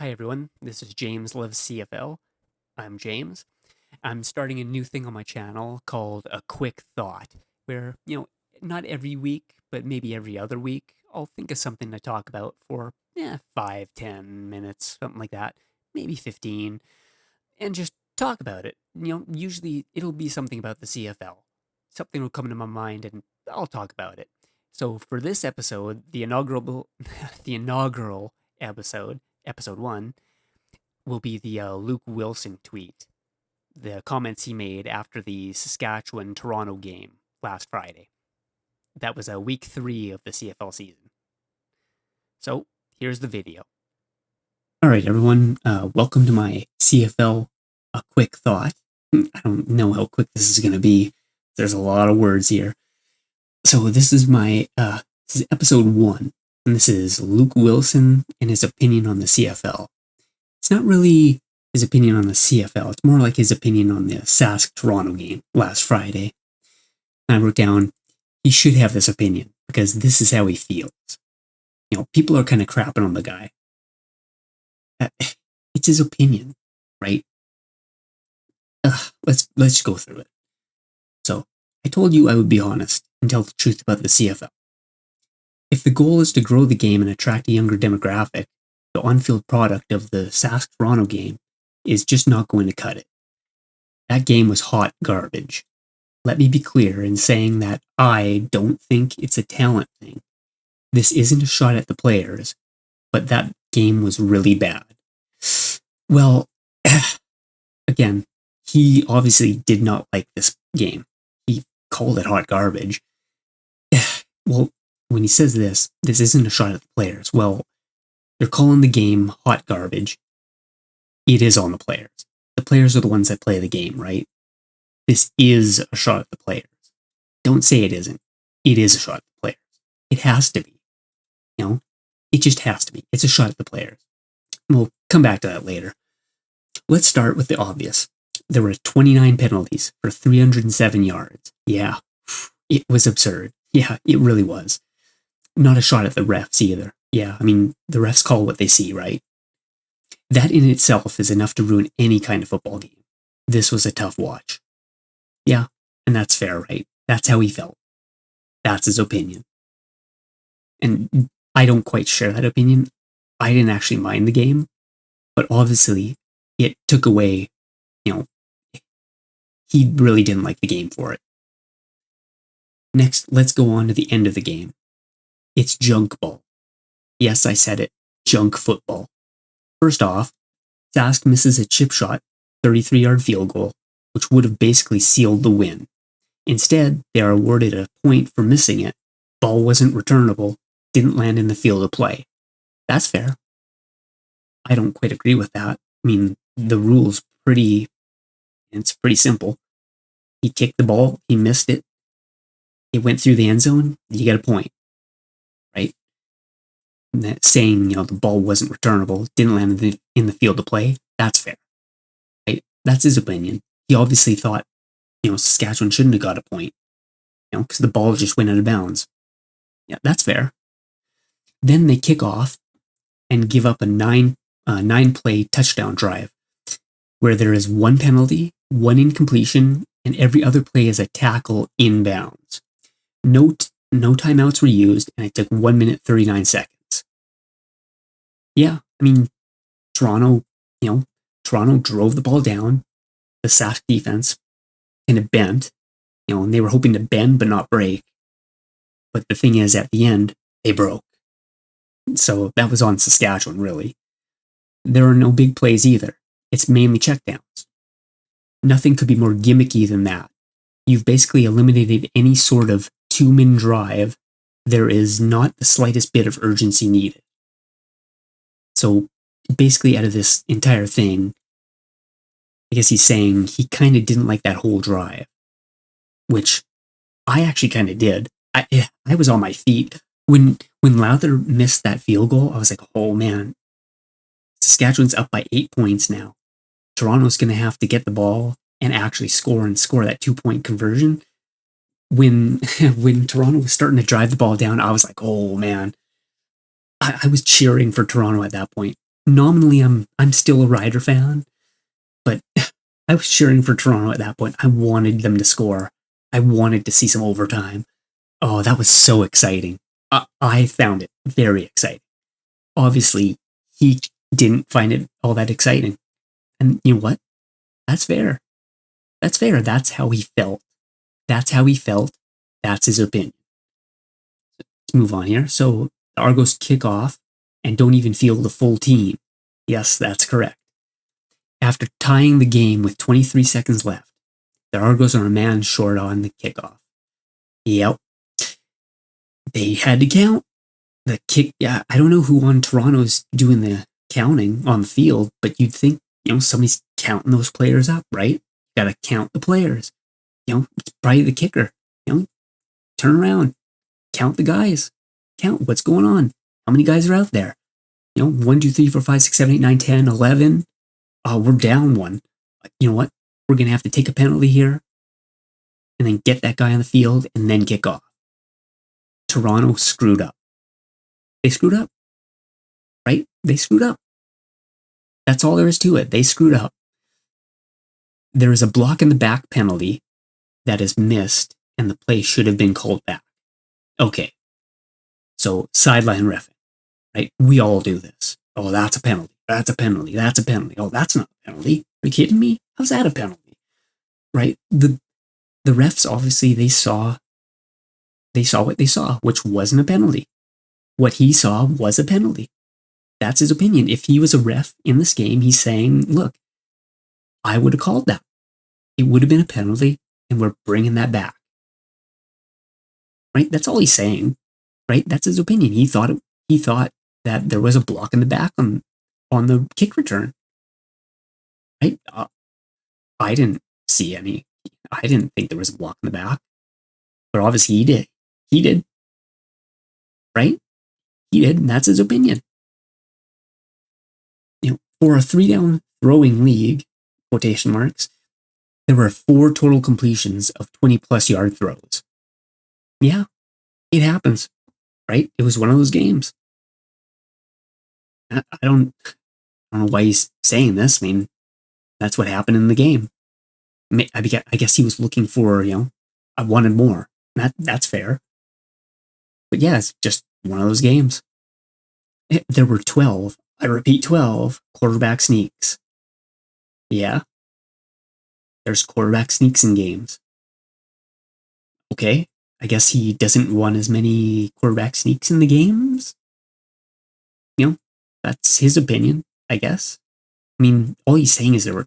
Hi everyone, this is James Lives CFL. I'm James. I'm starting a new thing on my channel called A Quick Thought, where, not every week, but maybe every other week, I'll think of something to talk about for 5, 10 minutes, something like that, maybe 15, and just talk about it. Usually it'll be something about the CFL. Something will come to my mind and I'll talk about it. So for this episode, the inaugural the inaugural episode 1, will be the Luke Willson tweet, the comments he made after the Saskatchewan Toronto game last Friday. That was week 3 of the CFL season. So here's the video. All right, everyone, welcome to my CFL A Quick Thought. I don't know how quick this is going to be. There's a lot of words here. So this is this is episode 1, and this is Luke Willson and his opinion on the CFL. It's not really his opinion on the CFL. It's more like his opinion on the Sask-Toronto game last Friday. And I wrote down, he should have this opinion because this is how he feels. People are kind of crapping on the guy. It's his opinion, right? Let's go through it. So, I told you I would be honest and tell the truth about the CFL. If the goal is to grow the game and attract a younger demographic, the on-field product of the Sask-Toronto game is just not going to cut it. That game was hot garbage. Let me be clear in saying that I don't think it's a talent thing. This isn't a shot at the players, but that game was really bad. Well, again, he obviously did not like this game. He called it hot garbage. Well, when he says this isn't a shot at the players. Well, they're calling the game hot garbage. It is on the players. The players are the ones that play the game, right? This is a shot at the players. Don't say it isn't. It is a shot at the players. It has to be. It just has to be. It's a shot at the players. We'll come back to that later. Let's start with the obvious. There were 29 penalties for 307 yards. Yeah, it was absurd. Yeah, it really was. Not a shot at the refs either. Yeah, I mean, the refs call what they see, right? That in itself is enough to ruin any kind of football game. This was a tough watch. Yeah, and that's fair, right? That's how he felt. That's his opinion. And I don't quite share that opinion. I didn't actually mind the game, but obviously it took away, he really didn't like the game for it. Next, let's go on to the end of the game. It's junk ball. Yes, I said it. Junk football. First off, Sask misses a chip shot, 33-yard field goal, which would have basically sealed the win. Instead, they are awarded a point for missing it. Ball wasn't returnable, didn't land in the field of play. That's fair. I don't quite agree with that. I mean, the rule's it's pretty simple. He kicked the ball, he missed it, it went through the end zone, you get a point, right? And that saying, the ball wasn't returnable, didn't land in the field of play, that's fair, right? That's his opinion. He obviously thought, Saskatchewan shouldn't have got a point, because the ball just went out of bounds. Yeah, that's fair. Then they kick off and give up a nine-play touchdown drive where there is one penalty, one incompletion, and every other play is a tackle inbounds. No timeouts were used, and it took 1 minute 39 seconds. Yeah, I mean, Toronto drove the ball down. The Sask defense kind of bent, and they were hoping to bend but not break. But the thing is, at the end, they broke. So that was on Saskatchewan, really. There are no big plays either. It's mainly checkdowns. Nothing could be more gimmicky than that. You've basically eliminated any sort of two-min drive. There is not the slightest bit of urgency needed. So basically out of this entire thing, I guess he's saying he kind of didn't like that whole drive, which I actually kind of did. I was on my feet. When Lowther missed that field goal, I was like, oh man, Saskatchewan's up by 8 points now. Toronto's going to have to get the ball and actually score that 2-point conversion. When Toronto was starting to drive the ball down, I was like, oh man. I was cheering for Toronto at that point. nominally I'm still a Rider fan, but I was cheering for Toronto at that point. I wanted them to score. I wanted to see some overtime. Oh, that was so exciting. I found it very exciting. Obviously, he didn't find it all that exciting. And you know what? That's fair. That's fair. That's how he felt. That's how he felt. That's his opinion. Let's move on here. So the Argos kick off and don't even field the full team. Yes, that's correct. After tying the game with 23 seconds left, the Argos are a man short on the kickoff. Yep. They had to count. The kick, yeah, I don't know who on Toronto's doing the counting on the field, but you'd think, somebody's counting those players up, right? Got to count the players. It's probably the kicker. Turn around, count the guys, count what's going on. How many guys are out there? 1, 2, 3, 4, 5, 6, 7, 8, 9, 10, 11. We're down one. You know what? We're going to have to take a penalty here and then get that guy on the field and then kick off. Toronto screwed up. They screwed up, right? They screwed up. That's all there is to it. They screwed up. There is a block in the back penalty that is missed and the play should have been called back. Okay. So sideline reffing, right? We all do this. Oh, that's a penalty. That's a penalty. That's a penalty. Oh, that's not a penalty. Are you kidding me? How's that a penalty? Right? The refs, obviously, they saw what they saw, which wasn't a penalty. What he saw was a penalty. That's his opinion. If he was a ref in this game, he's saying, look, I would have called that. It would have been a penalty, and we're bringing that back. Right? That's all he's saying. Right? That's his opinion. He thought that there was a block in the back on the kick return. Right? I didn't see any. I didn't think there was a block in the back. But obviously he did. He did. Right? He did, and that's his opinion. For a 3-down throwing league, quotation marks, there were 4 total completions of 20-plus yard throws. Yeah, it happens, right? It was one of those games. I don't know why he's saying this. I mean, that's what happened in the game. I guess he was looking for, I wanted more. That's fair. But yeah, it's just one of those games. There were 12, I repeat 12, quarterback sneaks. Yeah. There's quarterback sneaks in games. Okay. I guess he doesn't want as many quarterback sneaks in the games. That's his opinion, I guess. I mean, all he's saying is there were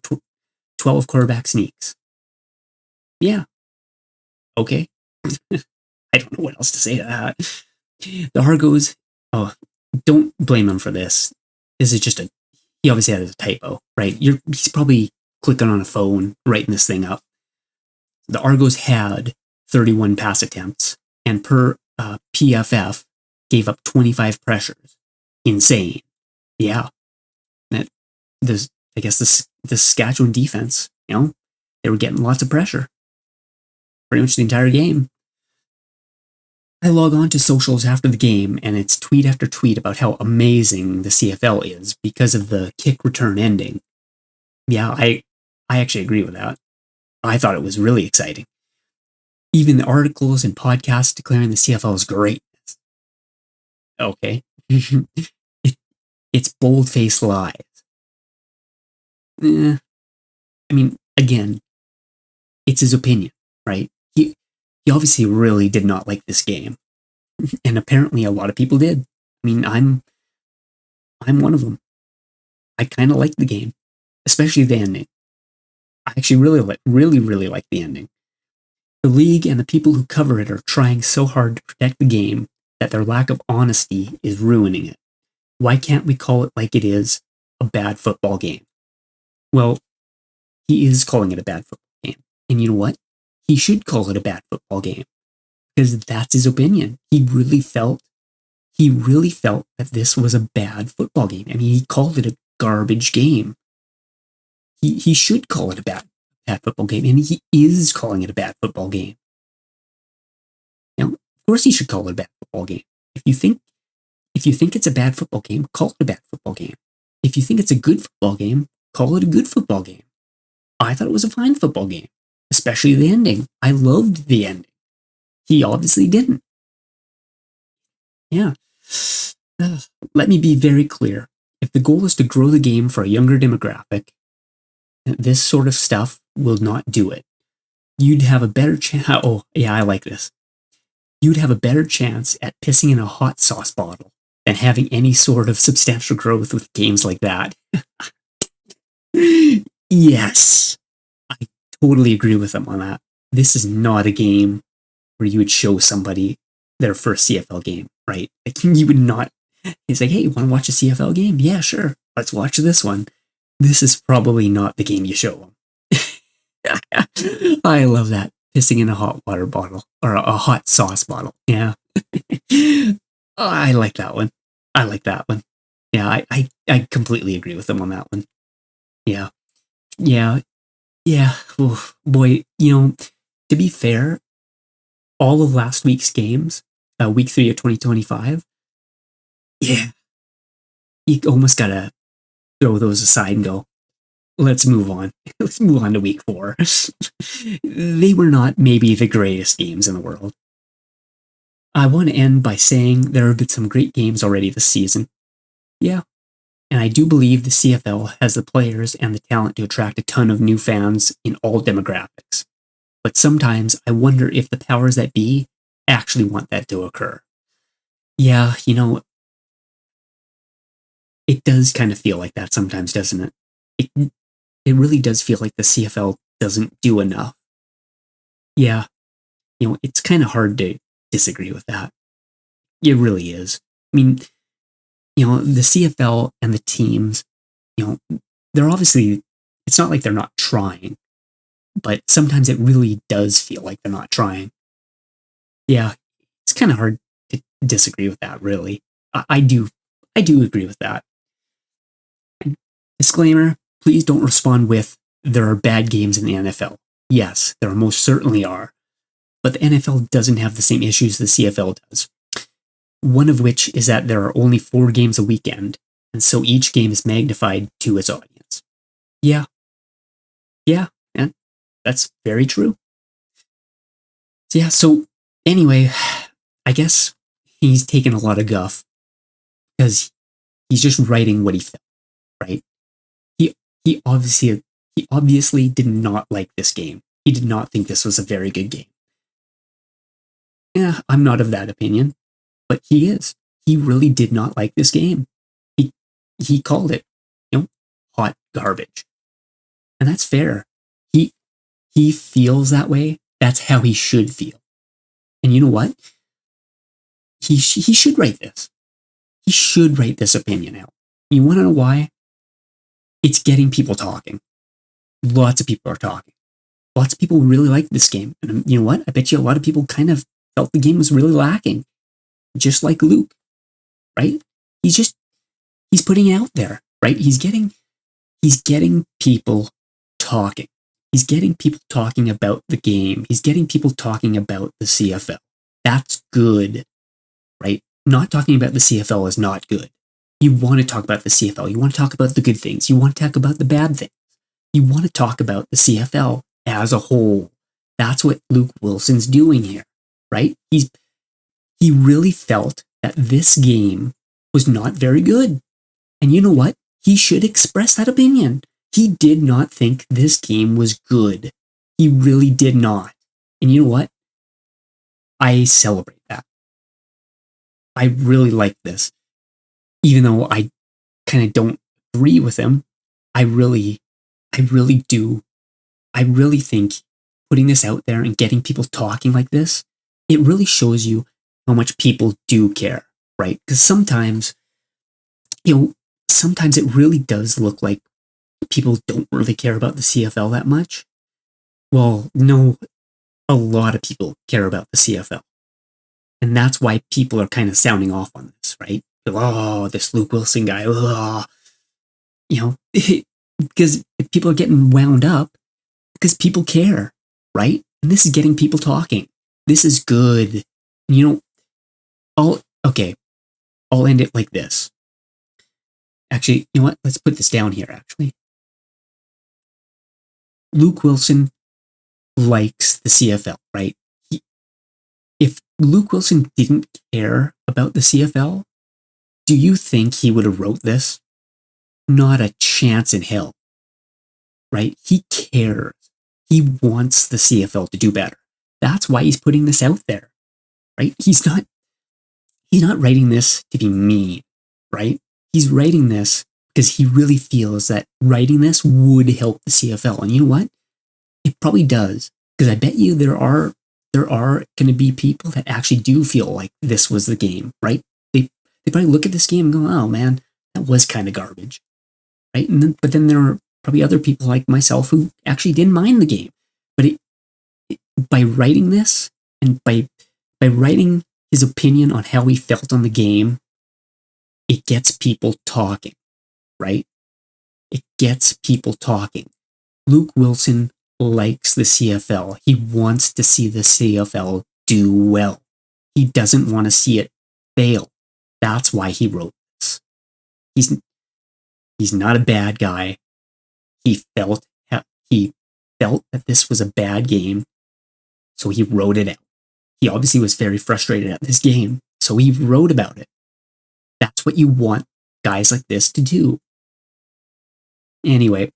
12 quarterback sneaks. Yeah. Okay. I don't know what else to say to that. The Argos, don't blame him for this. This is just he obviously had a typo, right? He's probably clicking on a phone, writing this thing up. The Argos had 31 pass attempts, and per PFF, gave up 25 pressures. Insane. Yeah. I guess the Saskatchewan defense, they were getting lots of pressure. Pretty much the entire game. I log on to socials after the game, and it's tweet after tweet about how amazing the CFL is because of the kick return ending. Yeah, I actually agree with that. I thought it was really exciting. Even the articles and podcasts declaring the CFL is great. Okay. It's bold-faced lies. I mean, again, it's his opinion, right? He obviously really did not like this game. And apparently a lot of people did. I mean, I'm one of them. I kind of like the game, especially the ending. I actually really like the ending. The league and the people who cover it are trying so hard to protect the game that their lack of honesty is ruining it. Why can't we call it like it is, a bad football game? Well, he is calling it a bad football game. And you know what? He should call it a bad football game. Because that's his opinion. He really felt that this was a bad football game. I mean, he called it a garbage game. He should call it a bad football game, and he is calling it a bad football game. Now, of course he should call it a bad football game. If you think it's a bad football game, call it a bad football game. If you think it's a good football game, call it a good football game. I thought it was a fine football game, especially the ending. I loved the ending. He obviously didn't. Yeah. Let me be very clear. If the goal is to grow the game for a younger demographic, this sort of stuff will not do it. You'd have a better chance. Oh, yeah, I like this. You'd have a better chance at pissing in a hot sauce bottle than having any sort of substantial growth with games like that. Yes, I totally agree with them on that. This is not a game where you would show somebody their first CFL game, right? Like, you would not. It's like, hey, you want to watch a CFL game? Yeah, sure. Let's watch this one. This is probably not the game you show them. I love that. Pissing in a hot water bottle or a hot sauce bottle. Yeah. I like that one. I like that one. Yeah, I completely agree with them on that one. Yeah. Yeah. Yeah. Oof, boy, to be fair, all of last week's games, week 3 of 2025, yeah, you almost got to throw those aside and go, let's move on. Let's move on to week 4. They were not maybe the greatest games in the world. I want to end by saying there have been some great games already this season. Yeah. And I do believe the CFL has the players and the talent to attract a ton of new fans in all demographics. But sometimes I wonder if the powers that be actually want that to occur. Yeah, it does kind of feel like that sometimes, doesn't it? It really does feel like the CFL doesn't do enough. Yeah, it's kind of hard to disagree with that. It really is. I mean, the CFL and the teams, they're obviously, it's not like they're not trying, but sometimes it really does feel like they're not trying. Yeah, it's kind of hard to disagree with that, really. I do agree with that. Disclaimer, please don't respond with, there are bad games in the NFL. Yes, there most certainly are. But the NFL doesn't have the same issues the CFL does. One of which is that there are only 4 games a weekend, and so each game is magnified to its audience. Yeah. Yeah, and that's very true. So anyway, I guess he's taken a lot of guff because he's just writing what he felt, right? He obviously did not like this game. He did not think this was a very good game. Yeah, I'm not of that opinion, but he is. He really did not like this game. He called it, hot garbage. And that's fair. He feels that way. That's how he should feel. And you know what? He should write this. He should write this opinion out. You want to know why? It's getting people talking. Lots of people are talking. Lots of people really like this game. And you know what? I bet you a lot of people kind of felt the game was really lacking. Just like Luke, right? He's putting it out there, right? He's getting people talking. He's getting people talking about the game. He's getting people talking about the CFL. That's good, right? Not talking about the CFL is not good. You want to talk about the CFL. You want to talk about the good things. You want to talk about the bad things. You want to talk about the CFL as a whole. That's what Luke Willson's doing here, right? He really felt that this game was not very good. And you know what? He should express that opinion. He did not think this game was good. He really did not. And you know what? I celebrate that. I really like this. Even though I kind of don't agree with him, I really do. I really think putting this out there and getting people talking like this, it really shows you how much people do care, right? Because sometimes it really does look like people don't really care about the CFL that much. Well, no, a lot of people care about the CFL. And that's why people are kind of sounding off on this, right? Oh, this Luke Willson guy. Oh. Because people are getting wound up because people care, right? And this is getting people talking. This is good. I'll end it like this. Actually, you know what? Let's put this down here, actually. Luke Willson likes the CFL, right? If Luke Willson didn't care about the CFL, do you think he would have wrote this? Not a chance in hell, right? He cares. He wants the CFL to do better. That's why he's putting this out there, right? He's not writing this to be mean, right? He's writing this because he really feels that writing this would help the CFL. And you know what? It probably does. Because I bet you there are going to be people that actually do feel like this was the game, right? They probably look at this game and go, oh man, that was kind of garbage, right? But then there are probably other people like myself who actually didn't mind the game. But by writing this and by writing his opinion on how he felt on the game, it gets people talking, right? It gets people talking. Luke Willson likes the CFL. He wants to see the CFL do well. He doesn't want to see it fail. That's why he wrote this. He's not a bad guy. He felt that this was a bad game, so he wrote it out. He obviously was very frustrated at this game, so he wrote about it. That's what you want guys like this to do. Anyway,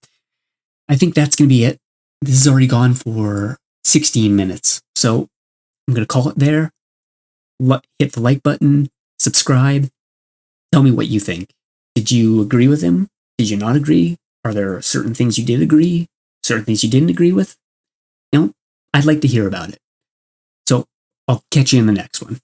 I think that's going to be it. This has already gone for 16 minutes, so I'm going to call it there. Hit the like button, subscribe. Tell me what you think. Did you agree with him? Did you not agree? Are there certain things you did agree? Certain things you didn't agree with? I'd like to hear about it. So I'll catch you in the next one.